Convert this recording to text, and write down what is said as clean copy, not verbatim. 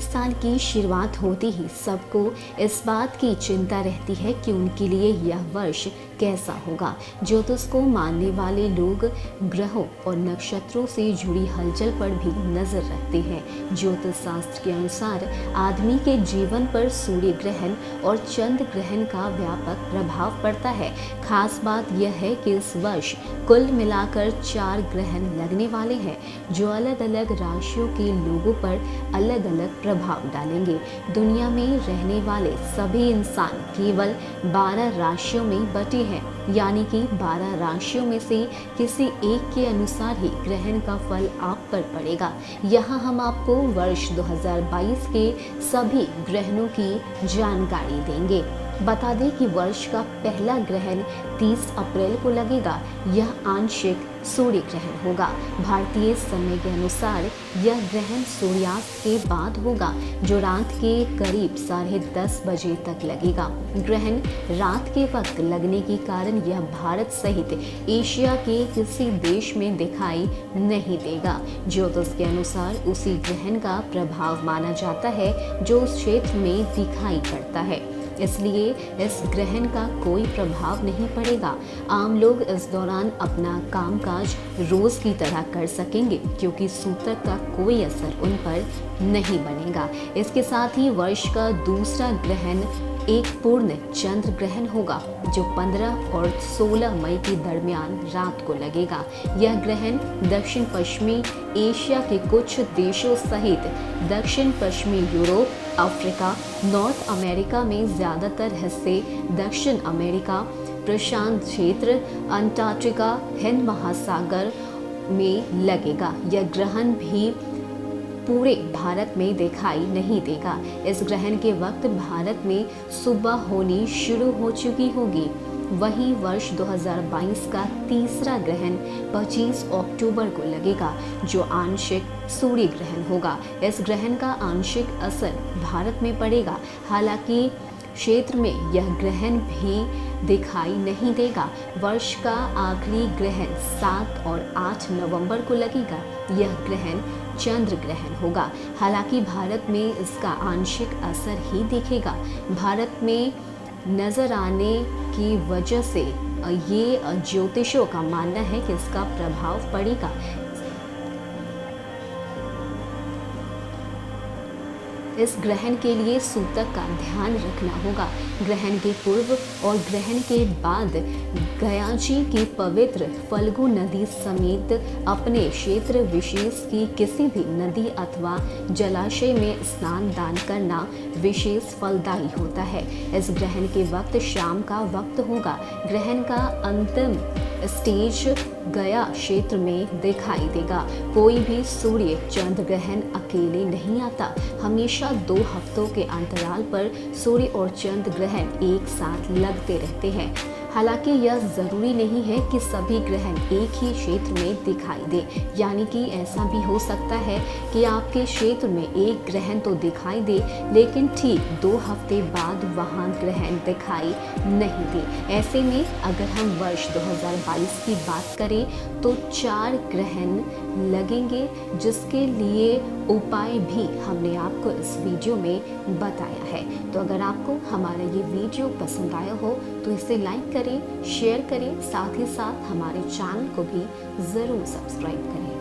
साल की शुरुआत होती ही सबको इस बात की चिंता रहती है कि उनके लिए यह वर्ष कैसा होगा। ज्योतिष को मानने वाले लोग ग्रहों और नक्षत्रों से जुड़ी हलचल पर भी नजर रखते हैं। ज्योतिष शास्त्र के अनुसार आदमी के जीवन पर सूर्य ग्रहण और चंद्र ग्रहण का व्यापक प्रभाव पड़ता है। खास बात यह है कि इस वर्ष कुल मिलाकर 4 ग्रहण लगने वाले हैं, जो अलग अलग राशियों के लोगों पर अलग अलग प्रभाव डालेंगे। दुनिया में रहने वाले सभी इंसान केवल 12 राशियों में बटे हैं, यानी कि 12 राशियों में से किसी एक के अनुसार ही ग्रहण का फल आप पर पड़ेगा। यहाँ हम आपको वर्ष 2022 के सभी ग्रहणों की जानकारी देंगे। बता दें कि वर्ष का पहला ग्रहण 30 अप्रैल को लगेगा। यह आंशिक सूर्य ग्रहण होगा। भारतीय समय के अनुसार यह ग्रहण सूर्यास्त के बाद होगा, जो रात के करीब 10:30 बजे तक लगेगा। ग्रहण रात के वक्त लगने के कारण यह भारत सहित एशिया के किसी देश में दिखाई नहीं देगा। ज्योतिष के अनुसार उसी ग्रहण का प्रभाव माना जाता है जो उस क्षेत्र में दिखाई पड़ता है, इसलिए इस ग्रहण का कोई प्रभाव नहीं पड़ेगा। आम लोग इस दौरान अपना कामकाज रोज की तरह कर सकेंगे, क्योंकि सूतक का कोई असर उन पर नहीं बनेगा। इसके साथ ही वर्ष का दूसरा ग्रहण एक पूर्ण चंद्र ग्रहण होगा, जो 15 और 16 मई के दरमियान रात को लगेगा। यह ग्रहण दक्षिण पश्चिमी एशिया के कुछ देशों सहित दक्षिण पश्चिमी यूरोप, अफ्रीका, नॉर्थ अमेरिका में ज़्यादातर हिस्से, दक्षिण अमेरिका, प्रशांत क्षेत्र, अंटार्कटिका, हिंद महासागर में लगेगा। यह ग्रहण भी पूरे भारत में दिखाई नहीं देगा। इस ग्रहण के वक्त भारत में सुबह होनी शुरू हो चुकी होगी। वहीं वर्ष 2022 का तीसरा ग्रहण 25 अक्टूबर को लगेगा, जो आंशिक सूर्य ग्रहण होगा। इस ग्रहण का आंशिक असर भारत में पड़ेगा, हालांकि क्षेत्र में यह ग्रहण भी दिखाई नहीं देगा। वर्ष का आखिरी ग्रहण 7 और 8 नवंबर को लगेगा। यह ग्रहण चंद्र ग्रहण होगा, हालांकि भारत में इसका आंशिक असर ही दिखेगा। भारत में नजर आने की वजह से ये ज्योतिषियों का मानना है कि इसका प्रभाव पड़ेगा। इस ग्रहण के लिए सूतक का ध्यान रखना होगा। ग्रहण के पूर्व और ग्रहण के बाद गया जी की पवित्र फल्गु नदी समेत अपने क्षेत्र विशेष की किसी भी नदी अथवा जलाशय में स्नान दान करना विशेष फलदायी होता है। इस ग्रहण के वक्त शाम का वक्त होगा। ग्रहण का अंतिम स्टेज गया क्षेत्र में दिखाई देगा। कोई भी सूर्य चंद्र ग्रहण अकेले नहीं आता। हमेशा 2 हफ्तों के अंतराल पर सूर्य और चंद्र ग्रहण एक साथ लगते रहते हैं। हालांकि यह ज़रूरी नहीं है कि सभी ग्रहण एक ही क्षेत्र में दिखाई दे, यानी कि ऐसा भी हो सकता है कि आपके क्षेत्र में एक ग्रहण तो दिखाई दे, लेकिन ठीक 2 हफ्ते बाद वहाँ ग्रहण दिखाई नहीं दे। ऐसे में अगर हम वर्ष 2022 की बात करें तो 4 ग्रहण लगेंगे, जिसके लिए उपाय भी हमने आपको इस वीडियो में बताया है। तो अगर आपको हमारा ये वीडियो पसंद आया हो तो इसे लाइक करें, शेयर करें, साथ ही साथ हमारे चैनल को भी ज़रूर सब्सक्राइब करें।